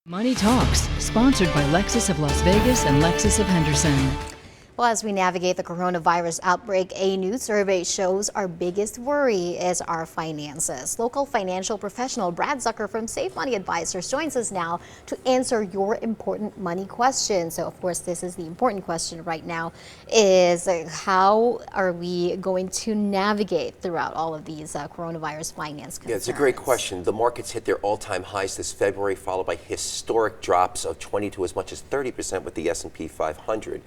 Money Talks, sponsored by Lexus of Las Vegas and Lexus of Henderson. Well, as we navigate the coronavirus outbreak, a new survey shows our biggest worry is our finances. Local financial professional Brad Zucker from Save Money Advisors joins us now to answer your important money questions. So, of course, this is the important question right now, is how are we going to navigate throughout all of these coronavirus finance concerns? Yeah, it's a great question. The markets hit their all-time highs this February, followed by historic drops of 20 to as much as 30% with the S&P 500.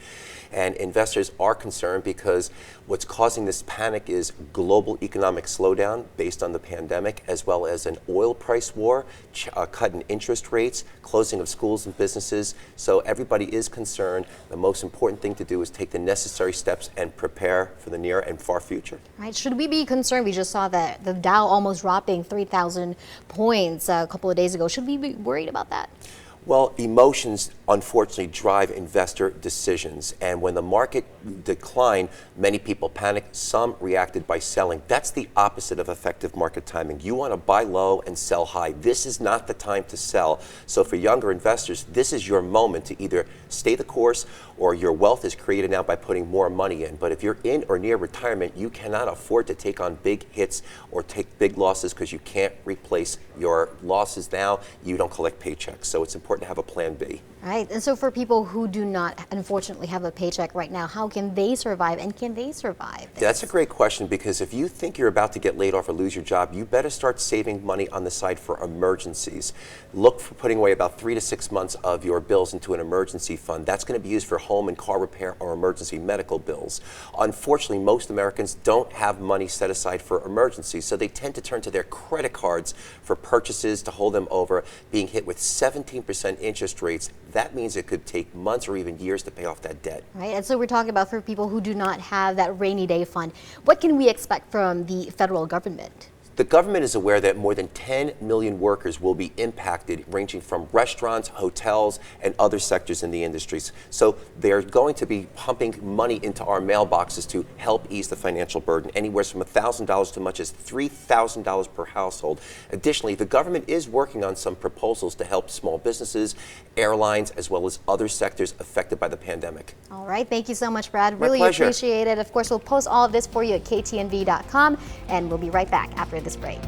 And investors are concerned because what's causing this panic is global economic slowdown based on the pandemic, as well as an oil price war, cut in interest rates, closing of schools and businesses. So everybody is concerned. The most important thing to do is take the necessary steps and prepare for the near and far future. Right. Should we be concerned? We just saw that the Dow almost dropping 3,000 points a couple of days ago. Should we be worried about that? Well, emotions unfortunately drive investor decisions, and when the market declined, many people panicked. Some reacted by selling. That's the opposite of effective market timing. You want to buy low and sell high. This is not the time to sell. So for younger investors, this is your moment to either stay the course or your wealth is created now by putting more money in. But if you're in or near retirement, you cannot afford to take on big hits or take big losses because you can't replace your losses now. You don't collect paychecks. So it's important to have a plan B. Right. And so for people who do not unfortunately have a paycheck right now, how can they survive, and can they survive this? That's a great question, because if you think you're about to get laid off or lose your job, you better start saving money on the side for emergencies. Look for putting away about 3 to 6 months of your bills into an emergency fund. That's going to be used for home and car repair or emergency medical bills. Unfortunately, most Americans don't have money set aside for emergencies, so they tend to turn to their credit cards for purchases to hold them over, being hit with 17% interest rates. That means it could take months or even years to pay off that debt. Right, and so we're talking about for people who do not have that rainy day fund. What can we expect from the federal government? The government is aware that more than 10 million workers will be impacted, ranging from restaurants, hotels, and other sectors in the industries. So they're going to be pumping money into our mailboxes to help ease the financial burden, anywhere from $1,000 to as much as $3,000 per household. Additionally, the government is working on some proposals to help small businesses, airlines, as well as other sectors affected by the pandemic. All right, thank you so much, Brad. My Really pleasure. appreciate it. Of course, we'll post all of this for you at ktnv.com, and we'll be right back after this break.